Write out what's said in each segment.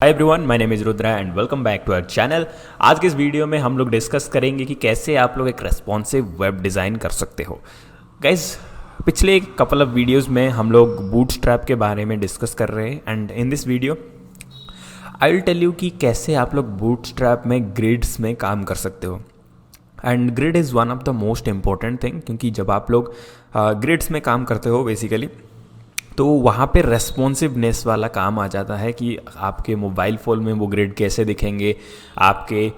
Hi everyone, my name is Rudra and welcome back to our channel. आज के इस video में हम लोग डिस्कस करेंगे कि कैसे आप लोग एक रेस्पॉन्सिव वेब डिज़ाइन कर सकते हो। गाइज, पिछले एक कपल ऑफ वीडियोस में हम लोग बूटस्ट्रैप के बारे में डिस्कस कर रहे हैं and in this video I will tell you कि कैसे आप लोग बूटस्ट्रैप में ग्रिड्स में काम कर सकते हो। And grid is one of the most important thing, क्योंकि जब आप लोग ग्रिड्स में काम करते हो बेसिकली तो वहाँ पे रेस्पॉन्सिवनेस वाला काम आ जाता है कि आपके मोबाइल फ़ोन में वो ग्रिड कैसे दिखेंगे, आपके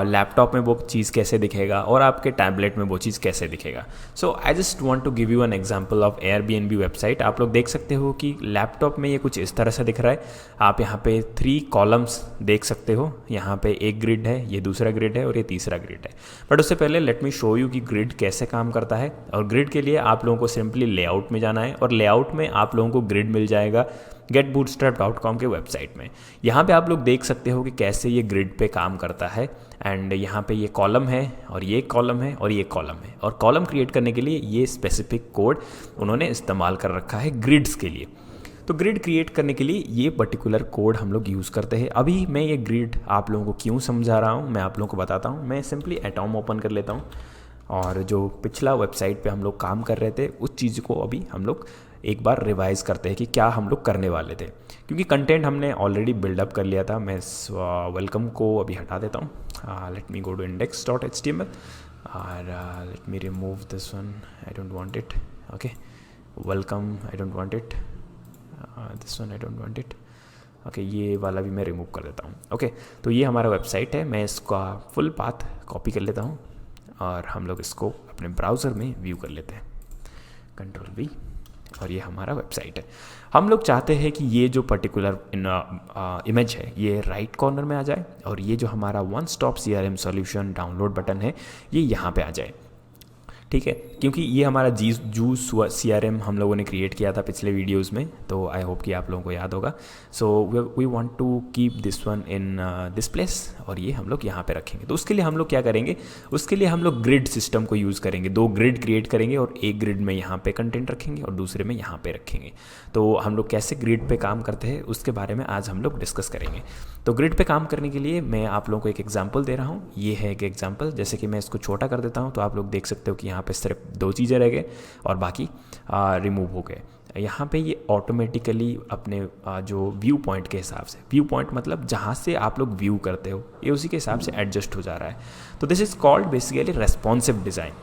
लैपटॉप में वो चीज़ कैसे दिखेगा और आपके टैबलेट में वो चीज़ कैसे दिखेगा। So I just want to give you an example of Airbnb website. आप लोग देख सकते हो कि लैपटॉप में ये कुछ इस तरह से दिख रहा है। आप यहाँ पे 3 कॉलम्स देख सकते हो। यहाँ पे एक ग्रिड है, ये दूसरा ग्रिड है और ये तीसरा ग्रिड है। बट उससे पहले लेट मी शो यू कि ग्रिड कैसे काम करता है। और ग्रिड के लिए आप लोगों को सिंपली लेआउट में जाना है और लेआउट में आप लोगों को ग्रिड मिल जाएगा getbootstrap.com के वेबसाइट में। यहाँ पे आप लोग देख सकते हो कि कैसे ये ग्रिड पे काम करता है। एंड यहाँ पे ये कॉलम है और ये कॉलम है और ये कॉलम है। और कॉलम क्रिएट करने के लिए ये स्पेसिफिक कोड उन्होंने इस्तेमाल कर रखा है ग्रिड्स के लिए। तो ग्रिड क्रिएट करने के लिए ये पर्टिकुलर कोड हम लोग यूज़ करते हैं। अभी मैं ये ग्रिड आप लोगों को क्यों समझा रहा हूँ, मैं आप लोगों को बताता हूँ। मैं सिंपली एटॉम ओपन कर लेता हूँ और जो पिछला वेबसाइट पे हम लोग काम कर रहे थे उस चीज़ को अभी हम लोग एक बार रिवाइज़ करते हैं कि क्या हम लोग करने वाले थे, क्योंकि कंटेंट हमने ऑलरेडी बिल्डअप कर लिया था। मैं इस वेलकम को अभी हटा देता हूँ। Let me go to index.html और let me remove this one, I don't want it. Okay, welcome I don't want it, this one I don't want it. Okay, ये वाला भी मैं रिमूव कर देता हूँ। ओके, तो ये हमारा वेबसाइट है। मैं इसका फुल पाथ कॉपी कर लेता हूँ और हम लोग इसको अपने ब्राउज़र में व्यू कर लेते हैं, Ctrl+V, और ये हमारा वेबसाइट है। हम लोग चाहते हैं कि ये जो पर्टिकुलर इमेज है ये राइट कॉर्नर में आ जाए और ये जो हमारा one stop CRM solution download button है ये यहाँ पे आ जाए। ठीक है, क्योंकि ये हमारा जूस CRM हम लोगों ने क्रिएट किया था पिछले वीडियोस में, तो आई होप कि आप लोगों को याद होगा। So we want to keep this one in this place और ये हम लोग यहाँ पे रखेंगे। तो उसके लिए हम लोग क्या करेंगे, उसके लिए हम लोग ग्रिड सिस्टम को यूज़ करेंगे। 2 ग्रिड क्रिएट करेंगे और एक ग्रिड में यहाँ पे कंटेंट रखेंगे और दूसरे में यहाँ पे रखेंगे। तो हम लोग कैसे ग्रिड पे काम करते हैं उसके बारे में आज हम लोग डिस्कस करेंगे। तो ग्रिड पे काम करने के लिए मैं आप लोगों को एक एग्जांपल दे रहा हूँ। ये है एक एग्जांपल, जैसे कि मैं इसको छोटा कर देता हूँ तो आप लोग देख सकते हो कि यहाँ पे सिर्फ 2 चीज़ें रह गए और बाकी रिमूव हो गए। यहाँ पे ये ऑटोमेटिकली अपने जो व्यू पॉइंट के हिसाब से, व्यू पॉइंट मतलब जहाँ से आप लोग व्यू करते हो, ये उसी के हिसाब से एडजस्ट हो जा रहा है। तो this is called basically responsive design.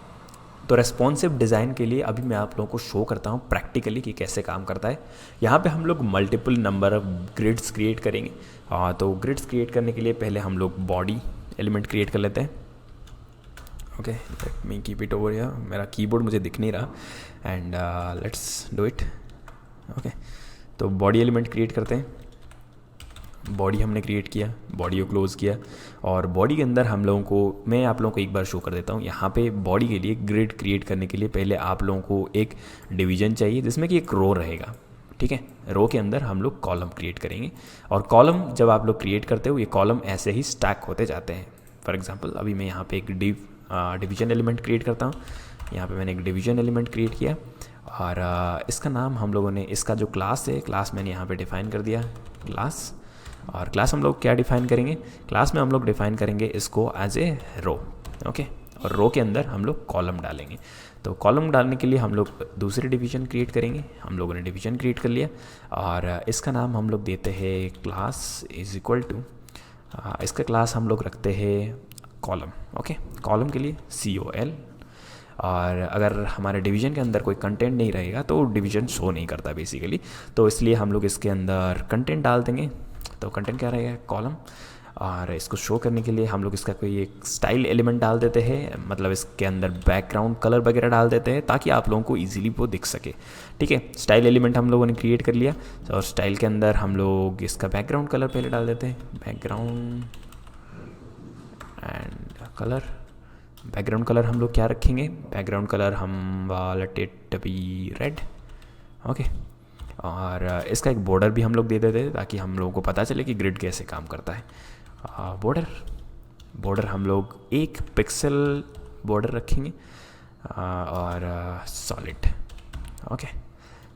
तो रेस्पॉन्सिव डिज़ाइन के लिए अभी मैं आप लोगों को शो करता हूँ प्रैक्टिकली कि कैसे काम करता है। यहाँ पे हम लोग multiple number of grids create करेंगे। तो ग्रिड्स क्रिएट करने के लिए पहले हम लोग बॉडी एलिमेंट क्रिएट कर लेते हैं। Okay, let me keep it over here. मेरा कीबोर्ड मुझे दिख नहीं रहा and let's do it. Okay, तो बॉडी एलिमेंट क्रिएट करते हैं। बॉडी हमने क्रिएट किया, बॉडी को क्लोज़ किया और बॉडी के अंदर हम लोगों को, मैं आप लोगों को एक बार शो कर देता हूँ। यहाँ पे बॉडी के लिए ग्रिड क्रिएट करने के लिए पहले आप लोगों को एक डिवीजन चाहिए जिसमें कि एक रो रहेगा। ठीक है, रो के अंदर हम लोग कॉलम क्रिएट करेंगे और कॉलम जब आप लोग क्रिएट करते हो ये कॉलम ऐसे ही स्टैक होते जाते हैं। फॉर एग्जाम्पल अभी मैं यहाँ पे एक डिवीजन एलिमेंट क्रिएट करता हूँ। यहाँ पे मैंने एक डिवीजन एलिमेंट क्रिएट किया और इसका नाम हम लोगों ने, इसका जो क्लास है, क्लास मैंने यहाँ पे डिफ़ाइन कर दिया क्लास। और क्लास हम लोग क्या डिफ़ाइन करेंगे, क्लास में हम लोग डिफ़ाइन करेंगे इसको एज ए रो। ओके, और रो के अंदर हम लोग कॉलम डालेंगे। तो कॉलम डालने के लिए हम लोग दूसरी डिवीजन क्रिएट करेंगे। हम लोगों ने डिवीजन क्रिएट कर लिया और इसका नाम हम लोग देते हैं क्लास इज इक्वल टू, इसका क्लास हम लोग रखते हैं कॉलम। ओके, कॉलम के लिए COL। और अगर हमारे डिवीजन के अंदर कोई कंटेंट नहीं रहेगा तो डिवीजन शो नहीं करता बेसिकली, तो इसलिए हम लोग इसके अंदर कंटेंट डाल देंगे। तो कंटेंट क्या रहेगा, कॉलम। और इसको शो करने के लिए हम लोग इसका कोई एक स्टाइल एलिमेंट डाल देते हैं, मतलब इसके अंदर बैकग्राउंड कलर वगैरह डाल देते हैं ताकि आप लोगों को ईजिली वो दिख सके। ठीक है, स्टाइल एलिमेंट हम लोगों ने क्रिएट कर लिया और स्टाइल के अंदर हम लोग इसका बैकग्राउंड कलर पहले डाल देते हैं, background and colour. Background colour हम लोग क्या रखेंगे, बैकग्राउंड कलर हम late it B red. Okay, और इसका एक बॉर्डर भी हम लोग दे देते हैं ताकि हम लोगों को पता चले कि ग्रिड कैसे काम करता है। बॉर्डर हम लोग 1 पिक्सल बॉर्डर रखेंगे और सॉलिड। ओके,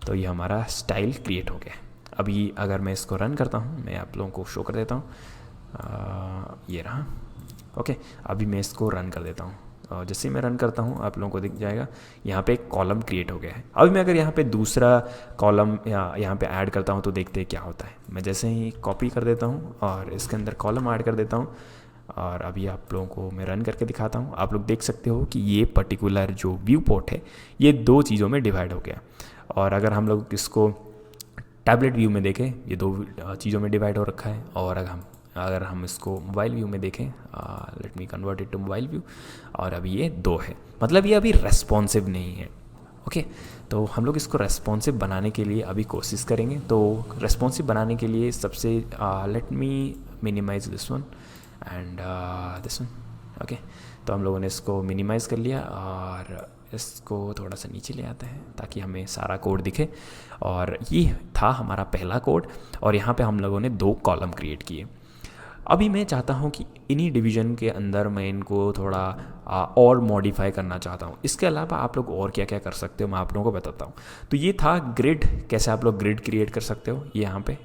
तो ये हमारा स्टाइल क्रिएट हो गया। अभी अगर मैं इसको रन करता हूँ, मैं आप लोगों को शो कर देता हूँ, ये रहा। ओके, अभी मैं इसको रन कर देता हूँ और जैसे ही मैं रन करता हूँ आप लोगों को दिख जाएगा यहाँ पे एक कॉलम क्रिएट हो गया है। अभी मैं अगर यहाँ पे दूसरा कॉलम यहाँ पे ऐड करता हूँ तो देखते हैं क्या होता है। मैं जैसे ही कॉपी कर देता हूँ और इसके अंदर कॉलम ऐड कर देता हूँ और अभी आप लोगों को मैं रन करके दिखाता हूँ। आप लोग देख सकते हो कि ये पर्टिकुलर जो व्यू पोर्ट है ये दो चीज़ों में डिवाइड हो गया। और अगर हम लोग इसको टैबलेट व्यू में देखें, ये दो चीज़ों में डिवाइड हो रखा है। और अगर हम इसको मोबाइल व्यू में देखें, let me convert it to mobile view, और अभी ये दो है, मतलब ये अभी रेस्पॉन्सिव नहीं है। ओके, तो हम लोग इसको रेस्पॉन्सिव बनाने के लिए अभी कोशिश करेंगे। तो रेस्पॉन्सिव बनाने के लिए सबसे let me minimise this one and this one. Okay, तो हम लोगों ने इसको मिनिमाइज़ कर लिया और इसको थोड़ा सा नीचे ले आते हैं ताकि हमें सारा कोड दिखे। और ये था हमारा पहला कोड और यहाँ पे हम लोगों ने दो कॉलम क्रिएट किए। अभी मैं चाहता हूँ कि इन्हीं डिवीज़न के अंदर मैं इनको थोड़ा और मॉडिफाई करना चाहता हूँ। इसके अलावा आप लोग और क्या क्या कर सकते हो मैं आप लोगों को बताता हूँ। तो ये था ग्रिड, कैसे आप लोग ग्रिड क्रिएट कर सकते हो ये यहाँ पे।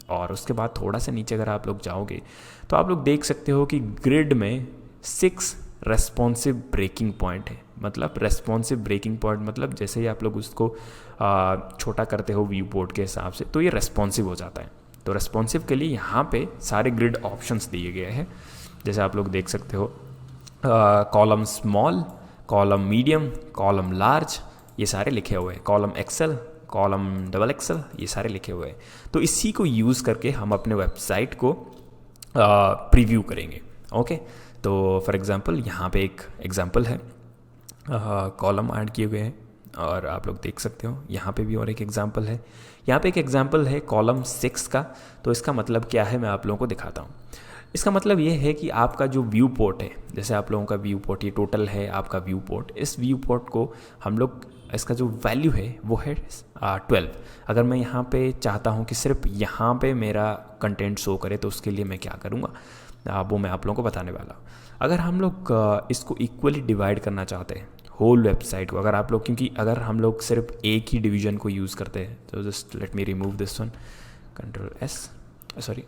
और उसके बाद थोड़ा सा नीचे अगर आप लोग जाओगे तो आप लोग देख सकते हो कि ग्रिड में 6 रेस्पॉन्सिव ब्रेकिंग पॉइंट है। मतलब रेस्पॉन्सिव ब्रेकिंग पॉइंट मतलब जैसे ही आप लोग उसको छोटा करते हो व्यू पोर्ट के हिसाब से तो ये रेस्पॉन्सिव हो जाता है। तो रेस्पॉन्सिव के लिए यहाँ पे सारे ग्रिड ऑप्शंस दिए गए हैं। जैसे आप लोग देख सकते हो column small, column medium, column large, ये सारे लिखे हुए हैं। Column XL, column double XL, ये सारे लिखे हुए हैं। तो इसी को यूज़ करके हम अपने वेबसाइट को प्रीव्यू करेंगे। ओके, तो फॉर एग्ज़ाम्पल यहाँ पे एक एग्ज़ाम्पल है, कॉलम ऐड किए हुए हैं और आप लोग देख सकते हो यहाँ पे भी और एक एग्ज़ाम्पल है। यहाँ पे एक एग्ज़ाम्पल है कॉलम 6 का। तो इसका मतलब क्या है मैं आप लोगों को दिखाता हूँ। इसका मतलब ये है कि आपका जो व्यू पोर्ट है, जैसे आप लोगों का व्यू पोर्ट ये टोटल है आपका व्यू पोर्ट, इस व्यू पोर्ट को हम लोग इसका जो वैल्यू है वो है 12। अगर मैं यहाँ पे चाहता हूँ कि सिर्फ यहाँ पे मेरा कंटेंट शो करे तो उसके लिए मैं क्या करूँगा वो मैं आप लोगों को बताने वाला हूँ। अगर हम लोग इसको इक्वली डिवाइड करना चाहते हैं होल वेबसाइट को, अगर आप लोग, क्योंकि अगर हम लोग सिर्फ एक ही डिवीजन को यूज़ करते हैं तो just let me remove this one, control S, sorry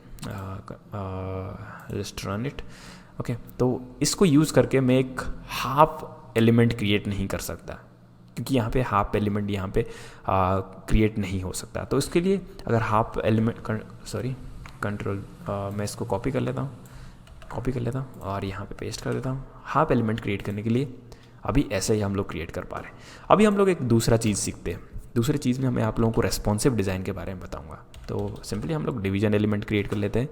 just run it. Okay, तो इसको यूज़ करके मैं एक हाफ एलिमेंट क्रिएट नहीं कर सकता क्योंकि यहाँ पे हाफ एलिमेंट यहाँ पे क्रिएट नहीं हो सकता। तो इसके लिए अगर हाफ एलिमेंट कंट्रोल मैं इसको कॉपी कर लेता हूँ और यहाँ पे पेस्ट कर देता हूँ। हाफ एलिमेंट क्रिएट करने के लिए अभी ऐसे ही हम लोग क्रिएट कर पा रहे हैं। अभी हम लोग एक दूसरा चीज़ सीखते हैं। दूसरी चीज़ में मैं आप लोगों को रेस्पॉन्सिव डिज़ाइन के बारे में बताऊंगा। तो सिंपली हम लोग डिवीजन एलिमेंट क्रिएट कर लेते हैं।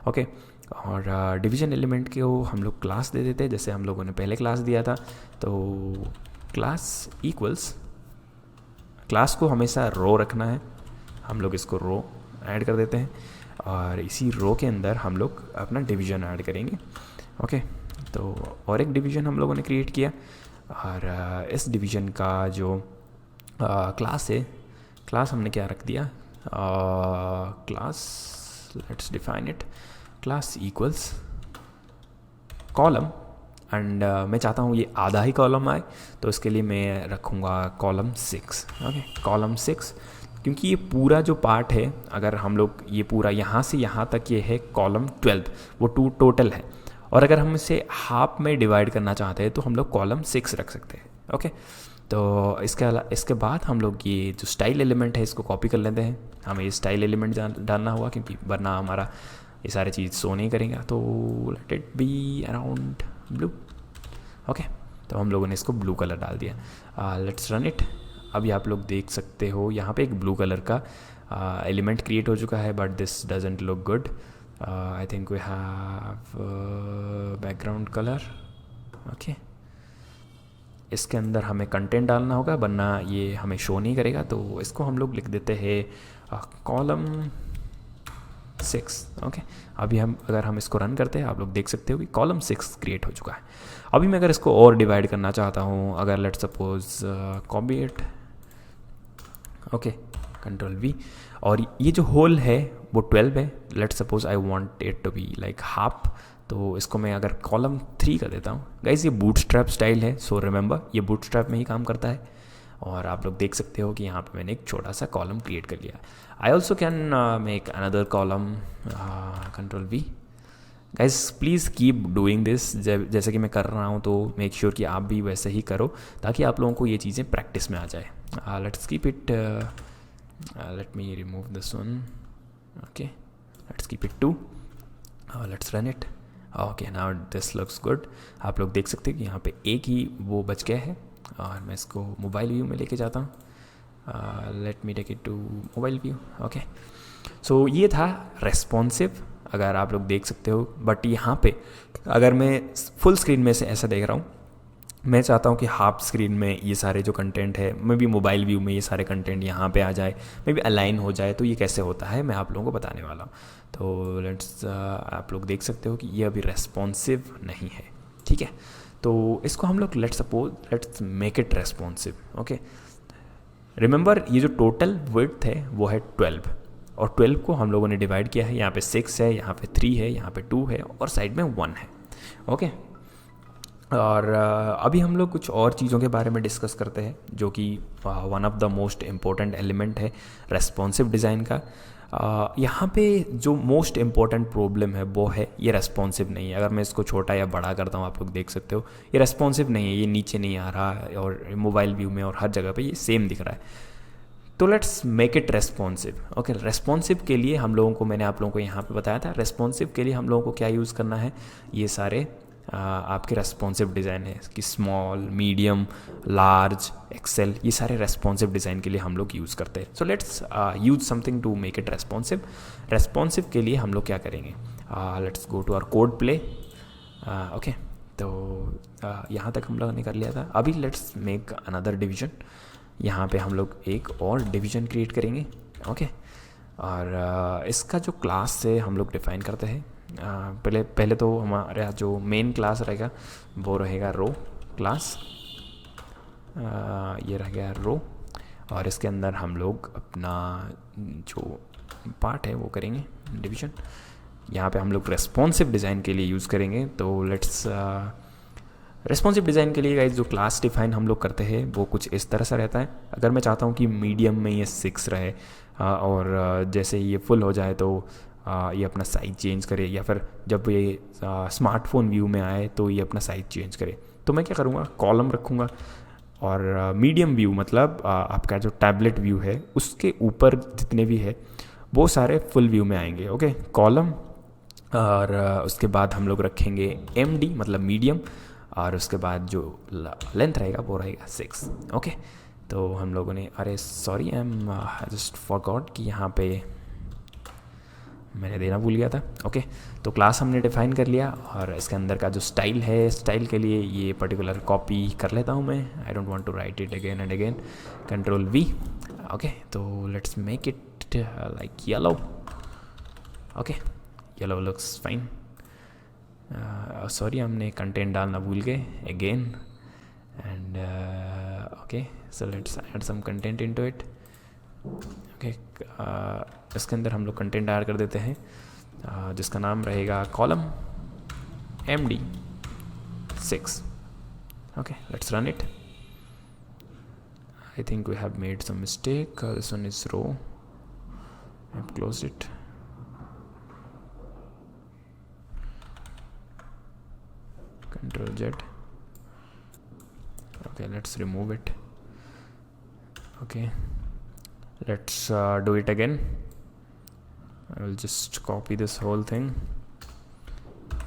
ओके, और डिवीजन एलिमेंट को हम लोग क्लास दे देते हैं जैसे हम लोगों ने पहले क्लास दिया था। तो क्लास इक्वल्स, क्लास को हमेशा रो रखना है, हम लोग इसको रो ऐड कर देते हैं और इसी रो के अंदर हम लोग अपना डिवीज़न ऐड करेंगे। ओके, तो और एक डिवीज़न हम लोगों ने क्रिएट किया और इस डिवीज़न का जो क्लास है, क्लास हमने क्या रख दिया, class, let's define it, class equals column and मैं चाहता हूँ ये आधा ही कॉलम आए तो इसके लिए मैं रखूँगा कॉलम 6। ओके, कॉलम 6 क्योंकि ये पूरा जो पार्ट है, अगर हम लोग ये पूरा यहाँ से यहाँ तक ये है कॉलम 12, वो 2 टोटल है। और अगर हम इसे हाफ में डिवाइड करना चाहते हैं तो हम लोग कॉलम 6 रख सकते हैं। ओके, तो इसके बाद हम लोग ये जो स्टाइल एलिमेंट है इसको कॉपी कर लेते हैं। हमें ये स्टाइल एलिमेंट डालना होगा क्योंकि वरना हमारा ये सारी चीज़ शो नहीं करेगा। तो let it be around blue. Okay, तो हम लोगों ने इसको ब्लू कलर डाल दिया। Let's run it. अभी आप लोग देख सकते हो यहाँ पे एक ब्लू कलर का एलिमेंट क्रिएट हो चुका है, but this doesn't look good. I think we have background colour. Okay, इसके अंदर हमें कंटेंट डालना होगा वरना ये हमें शो नहीं करेगा। तो इसको हम लोग लिख देते हैं कॉलम 6। ओके, अभी अगर हम इसको रन करते हैं आप लोग देख सकते हो कि कॉलम 6 क्रिएट हो चुका है। अभी मैं अगर इसको और डिवाइड करना चाहता हूँ, अगर let suppose copy it, okay, control V, और ये जो होल है वो 12 है। Let suppose I want it to be like half, तो इसको मैं अगर कॉलम 3 कर देता हूँ। गाइस ये बूटस्ट्रैप स्टाइल है, सो रिमेंबर ये बूटस्ट्रैप में ही काम करता है। और आप लोग देख सकते हो कि यहाँ पे मैंने एक छोटा सा कॉलम क्रिएट कर लिया। I also can make another column, control V। Guys please keep doing this, जैसे कि मैं कर रहा हूँ, तो मेक श्योर कि आप भी वैसे ही करो ताकि आप लोगों को ये चीज़ें प्रैक्टिस में आ जाए। Let's keep it, let me remove this one, okay, let's keep it 2, let's run it. Okay, now this looks good. आप लोग देख सकते हैं कि यहाँ पे एक ही वो बच गया है, और मैं इसको मोबाइल व्यू में लेके जाता हूँ। Let me take it to mobile view. Okay, so ये था रेस्पॉन्सिव, अगर आप लोग देख सकते हो। बट यहाँ पे अगर मैं फुल स्क्रीन में से ऐसा देख रहा हूँ, मैं चाहता हूँ कि हाफ स्क्रीन में ये सारे जो कंटेंट है, मे भी मोबाइल व्यू में ये सारे कंटेंट यहाँ पे आ जाए, मे भी अलाइन हो जाए, तो ये कैसे होता है मैं आप लोगों को बताने वाला हूँ। तो लेट्स, आप लोग देख सकते हो कि ये अभी रेस्पॉन्सिव नहीं है, ठीक है। तो इसको हम लोग let's make it responsive. Okay, remember ये जो टोटल विड्थ है वो है 12, और 12 को हम लोगों ने डिवाइड किया है, यहाँ पे 6 है, यहाँ पे 3 है, यहाँ पे 2 है, और साइड में 1 है। ओके, और अभी हम लोग कुछ और चीज़ों के बारे में डिस्कस करते हैं, जो कि one of the most important element है रेस्पॉन्सिव डिज़ाइन का। यहाँ पे जो मोस्ट इम्पॉर्टेंट प्रॉब्लम है वो है ये रेस्पॉन्सिव नहीं है। अगर मैं इसको छोटा या बड़ा करता हूँ, आप लोग देख सकते हो ये रेस्पॉन्सिव नहीं है, ये नीचे नहीं आ रहा है, और मोबाइल व्यू में और हर जगह पे ये सेम दिख रहा है। तो let's make it responsive. Okay, responsive के लिए हम लोगों को, मैंने आप लोगों को यहाँ पे बताया था, रेस्पॉन्सिव के लिए हम लोगों को क्या यूज़ करना है, ये सारे आपके रेस्पॉन्सिव डिज़ाइन है कि स्मॉल, मीडियम, लार्ज, एक्सेल, ये सारे रेस्पॉन्सिव डिज़ाइन के लिए हम लोग यूज़ करते हैं। So let's use something to make it responsive. Responsive के लिए हम लोग क्या करेंगे, let's go to our code play. Okay, तो यहाँ तक हम लोगों ने कर लिया था। अभी लेट्स मेक अनदर डिवीजन। यहाँ पे हम लोग एक और डिवीजन क्रिएट करेंगे। ओके, और इसका जो क्लास है हम लोग डिफाइन करते हैं। पहले तो हमारा जो मेन क्लास रहेगा वो रहेगा रो क्लास, ये रह गया रो, और इसके अंदर हम लोग अपना जो पार्ट है वो करेंगे डिवीजन। यहाँ पे हम लोग रेस्पॉन्सिव डिज़ाइन के लिए यूज़ करेंगे। तो लेट्स, रेस्पॉन्सिव डिज़ाइन के लिए गाइस जो क्लास डिफाइन हम लोग करते हैं वो कुछ इस तरह से रहता है। अगर मैं चाहता हूँ कि मीडियम में ये 6 रहे, और जैसे ये फुल हो जाए तो ये अपना साइज चेंज करे, या फिर जब ये स्मार्टफोन व्यू में आए तो ये अपना साइज चेंज करे, तो मैं क्या करूँगा, कॉलम रखूँगा। और मीडियम व्यू मतलब आपका जो टैबलेट व्यू है उसके ऊपर जितने भी है वो सारे फुल व्यू में आएंगे। ओके, कॉलम, और उसके बाद हम लोग रखेंगे MD मतलब मीडियम, और उसके बाद जो लेंथ रहेगा वो रहेगा 6। ओके, तो हम लोगों ने, अरे sorry, I am just forgot कि यहाँ पे मैंने देना भूल गया था। ओके, तो क्लास हमने डिफाइन कर लिया, और इसके अंदर का जो स्टाइल है, स्टाइल के लिए ये पर्टिकुलर कॉपी कर लेता हूँ मैं। I don't want to write it again and again, control V। Okay, तो let's make it like yellow. Okay, yellow looks fine. Sorry, हमने कंटेंट डालना भूल गए again, and okay, so let's add some content into it. Okay, इसके अंदर हम लोग content add कर देते हैं, जिसका नाम रहेगा column MD 6। Okay, let's run it. I think we have made some mistake, this one is row, I have closed it. Control Z. Okay, let's remove it. Okay, let's do it again. I will just copy this whole thing,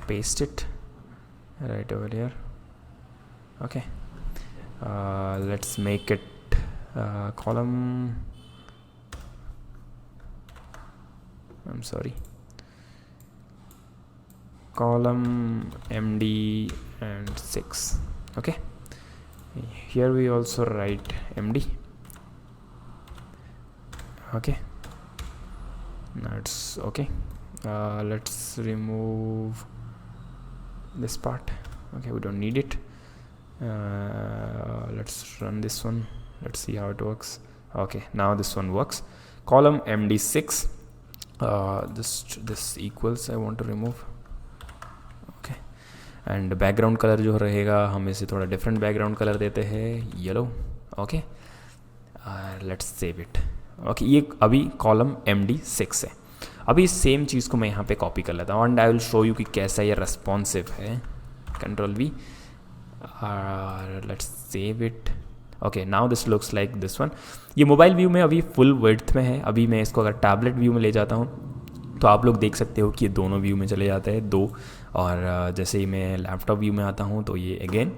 paste it right over here. Okay, let's make it column, I'm sorry, column MD and 6. Okay, here we also write MD. Okay, now it's okay. Let's remove this part. Okay, we don't need it. Let's run this one, let's see how it works. Okay, now this one works. Column MD6, this equals I want to remove. And background colour जो रहेगा हम इसे थोड़ा different background colour देते हैं, yellow. Okay, let's save it. Okay, ये अभी column MD6 है। अभी सेम चीज़ को मैं यहाँ पे कॉपी कर लेता हूँ and I will show you कि कैसा ये रेस्पॉन्सिव है। Ctrl+V, let's save it. Okay, now this looks like this one. ये मोबाइल व्यू में अभी फुल विड्थ में है। अभी मैं इसको अगर टैबलेट व्यू में ले जाता हूँ तो आप लोग देख सकते हो कि ये दोनों व्यू में चले जाते हैं दो, और जैसे ही मैं लैपटॉप व्यू में आता हूँ तो ये अगेन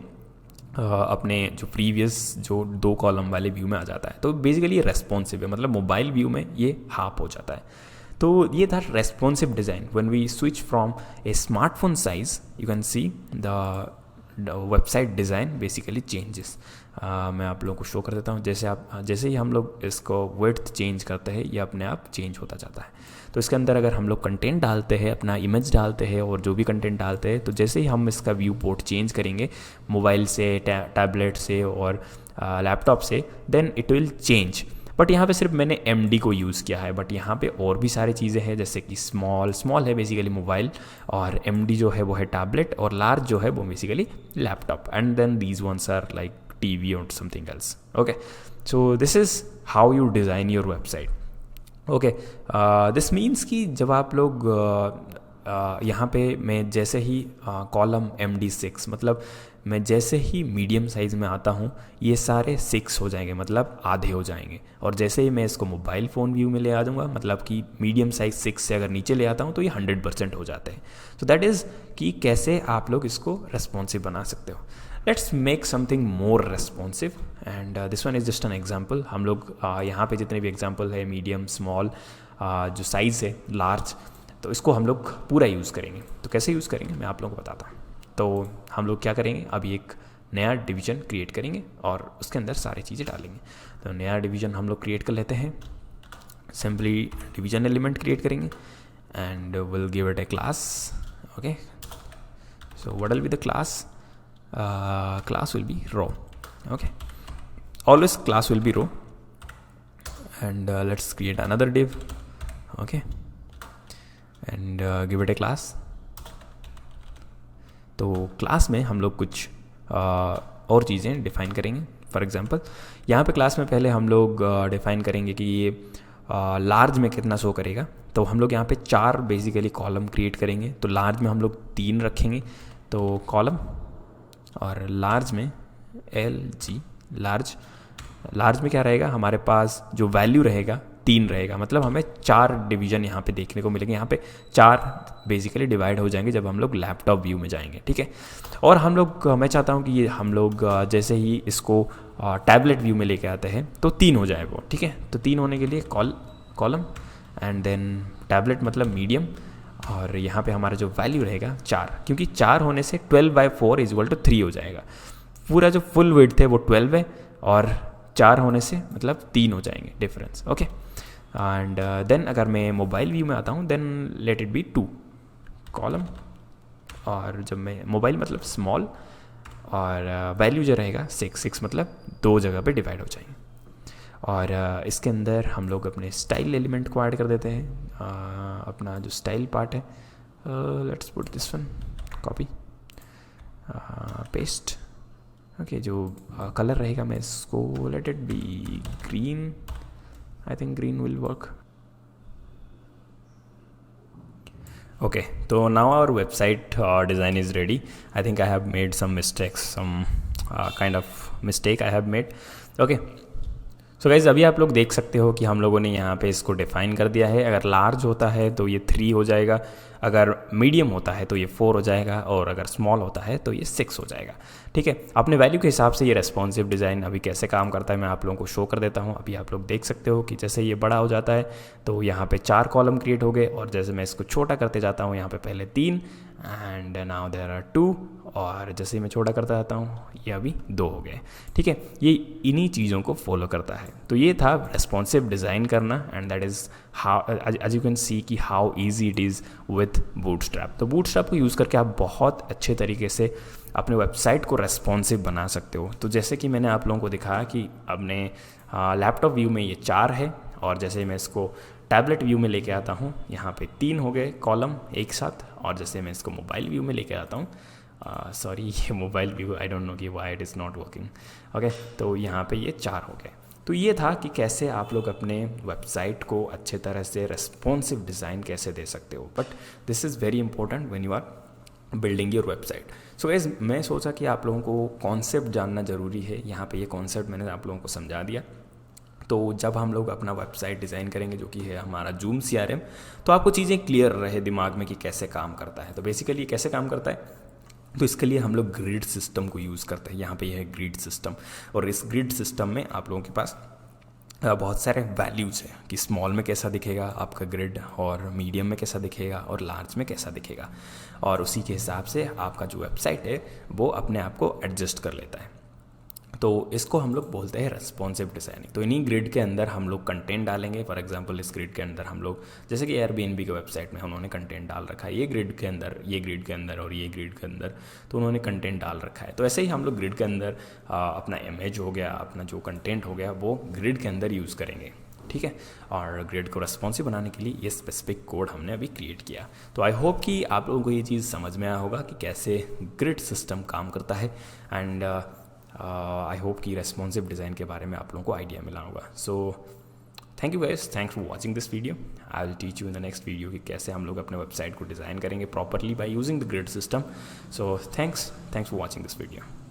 अपने जो प्रीवियस जो 2 कॉलम वाले व्यू में आ जाता है। तो बेसिकली ये रेस्पॉन्सिव है, मतलब मोबाइल व्यू में ये हाफ हो जाता है। तो ये था responsive design. When we switch from a smartphone size, you can see the website design basically changes. मैं आप लोगों को शो कर देता हूँ। जैसे ही हम लोग इसको विड्थ चेंज करते हैं ये अपने आप चेंज होता जाता है। तो इसके अंदर अगर हम लोग कंटेंट डालते हैं, अपना इमेज डालते हैं और जो भी कंटेंट डालते हैं, तो जैसे ही हम इसका व्यू पोर्ट चेंज करेंगे मोबाइल से, टैबलेट से और लैपटॉप से, then it will change. But यहाँ पे सिर्फ मैंने MD को यूज़ किया है, बट यहाँ पे और भी सारी चीज़ें हैं, जैसे कि स्मॉल है बेसिकली मोबाइल, और MD जो है वो है टैबलेट, और लार्ज जो है वो basically laptop, and then these ones are like TV और something else. Okay, so this is how you design your website. Okay, this means कि जब आप लोग यहाँ पे मैं जैसे ही कॉलम MD6, मतलब मैं जैसे ही मीडियम साइज़ में आता हूँ ये सारे 6 हो जाएंगे, मतलब आधे हो जाएंगे। और जैसे ही मैं इसको मोबाइल फ़ोन व्यू में ले आ जाऊँगा, मतलब कि मीडियम साइज़ 6 से अगर नीचे ले आता हूँ तो ये 100% हो जाते हैं। सो दैट इज़ कि कैसे आप लोग इसको रेस्पॉन्सिव बना सकते हो। Let's make something more responsive, and this one is just an example. हम लोग यहाँ पे जितने भी एग्जाम्पल है, मीडियम, स्मॉल, जो साइज़ है, लार्ज, तो इसको हम लोग पूरा यूज़ करेंगे। तो कैसे यूज़ करेंगे मैं आप लोगों को बताता हूँ। तो हम लोग क्या करेंगे, अभी एक नया डिवीज़न क्रिएट करेंगे और उसके अंदर सारी चीज़ें डालेंगे। तो नया डिवीज़न हम लोग क्रिएट कर लेते हैं। सिंपली डिवीज़न एलिमेंट क्रिएट करेंगे and will give it A class. Okay, so what will be the class? Class will be row. Okay, always class will be row, and let's create another div. Okay, and give it a class. तो class में हम लोग कुछ और चीज़ें define करेंगे। For example यहाँ पे क्लास में पहले हम लोग डिफ़ाइन करेंगे कि ये लार्ज में कितना शो करेगा। तो हम लोग यहाँ पे 4 बेसिकली कॉलम क्रिएट करेंगे। तो लार्ज में हम लोग 3 रखेंगे, तो कॉलम, और लार्ज में LG, लार्ज में क्या रहेगा, हमारे पास जो वैल्यू रहेगा 3 रहेगा, मतलब हमें 4 डिवीज़न यहाँ पे देखने को मिलेंगे। यहाँ पे 4 बेसिकली डिवाइड हो जाएंगे जब हम लोग लैपटॉप व्यू में जाएंगे। ठीक है, और हम लोग, मैं चाहता हूँ कि ये हम लोग जैसे ही इसको टैबलेट व्यू में लेके आते हैं तो 3 हो जाए वो। ठीक है, तो 3 होने के लिए कॉलम एंड देन टैबलेट मतलब मीडियम, और यहाँ पे हमारा जो वैल्यू रहेगा 4, क्योंकि 4 होने से 12/4 = 3 हो जाएगा। पूरा जो फुल विड्थ है वो 12 है, और 4 होने से मतलब 3 हो जाएंगे डिफरेंस। ओके, एंड देन अगर मैं मोबाइल व्यू में आता हूँ then let it be 2 column, और जब मैं मोबाइल मतलब स्मॉल, और वैल्यू जो रहेगा 6 मतलब 2 जगह पे डिवाइड हो जाएंगे। और इसके अंदर हम लोग अपने स्टाइल एलिमेंट को ऐड कर देते हैं। अपना जो स्टाइल पार्ट है, let's put this one, copy, paste. Okay, जो कलर रहेगा मैं इसको let it be green, I think green will work. Okay, तो now our website design is ready. I think I have made some mistakes, some kind of mistake I have made. Okay, so guys अभी आप लोग देख सकते हो कि हम लोगों ने यहाँ पे इसको डिफ़ाइन कर दिया है। अगर लार्ज होता है तो ये 3 हो जाएगा, अगर मीडियम होता है तो ये 4 हो जाएगा, और अगर स्मॉल होता है तो ये 6 हो जाएगा। ठीक है, अपने वैल्यू के हिसाब से ये रेस्पॉन्सिव डिज़ाइन अभी कैसे काम करता है मैं आप लोगों को शो कर देता हूँ। अभी आप लोग देख सकते हो कि जैसे ये बड़ा हो जाता है तो यहाँ पे 4 कॉलम क्रिएट हो गए, और जैसे मैं इसको छोटा करते जाता हूँ यहाँ पे पहले 3 एंड नाउ देयर आर 2, और जैसे मैं छोटा करता जाता हूँ ये अभी 2 हो गए। ठीक है, ये इन्हीं चीज़ों को फॉलो करता है। तो ये था रेस्पॉन्सिव डिज़ाइन करना, and that is how as you can see कि how easy it is with Bootstrap. तो बूटस्ट्रैप को यूज़ करके आप बहुत अच्छे तरीके से अपने वेबसाइट को रेस्पॉन्सिव बना सकते हो। तो जैसे कि मैंने आप लोगों को दिखाया कि अपने लैपटॉप व्यू में ये 4 है, और जैसे मैं इसको टैबलेट व्यू में लेके आता हूँ यहाँ पे 3 हो गए कॉलम एक साथ, और जैसे मैं इसको मोबाइल व्यू में लेके आता हूँ, सॉरी ये mobile view, I don't know कि why it is not working. Okay, तो यहाँ पे ये 4 हो गए। तो ये था कि कैसे आप लोग अपने वेबसाइट को अच्छे तरह से रेस्पॉन्सिव डिज़ाइन कैसे दे सकते हो, but this is very important when you are building your website. So guys, मैं सोचा कि आप लोगों को कॉन्सेप्ट जानना ज़रूरी है। यहाँ पे ये कॉन्सेप्ट मैंने आप लोगों को समझा दिया। तो जब हम लोग अपना वेबसाइट डिज़ाइन करेंगे, जो कि है हमारा जूम CRM, तो आपको चीज़ें क्लियर रहे दिमाग में कि कैसे काम करता है। तो बेसिकली कैसे काम करता है, तो इसके लिए हम लोग ग्रिड सिस्टम को यूज़ करते हैं। यहाँ पे ये है ग्रिड सिस्टम, और इस ग्रिड सिस्टम में आप लोगों के पास बहुत सारे वैल्यूज़ हैं कि स्मॉल में कैसा दिखेगा आपका ग्रिड, और मीडियम में कैसा दिखेगा, और लार्ज में कैसा दिखेगा, और उसी के हिसाब से आपका जो वेबसाइट है वो अपने आप को एडजस्ट कर लेता है। तो इसको हम लोग बोलते हैं रेस्पॉन्सिव डिज़ाइनिंग। तो इन्हीं ग्रिड के अंदर हम लोग कंटेंट डालेंगे। फॉर एग्जांपल इस ग्रिड के अंदर हम लोग, जैसे कि एयरबीएनबी के वेबसाइट में उन्होंने कंटेंट डाल रखा है ये ग्रिड के अंदर, ये ग्रिड के अंदर और ये ग्रिड के अंदर, तो उन्होंने कंटेंट डाल रखा है। तो ऐसे ही हम लोग ग्रिड के अंदर अपना इमेज हो गया, अपना जो कंटेंट हो गया, वो ग्रिड के अंदर यूज़ करेंगे, ठीक है। और ग्रिड को रेस्पॉन्सिव बनाने के लिए ये स्पेसिफिक कोड हमने अभी क्रिएट किया। तो आई होप कि आप लोगों को ये चीज़ समझ में आया होगा कि कैसे ग्रिड सिस्टम काम करता है, एंड आई होप कि रेस्पॉन्सिव डिज़ाइन के बारे में आप लोगों को आइडिया मिला होगा। So thank you guys, thanks for watching this video. I will teach you in the next video कि कैसे हम लोग अपने वेबसाइट को डिज़ाइन करेंगे properly by using the grid system. So thanks for watching this video.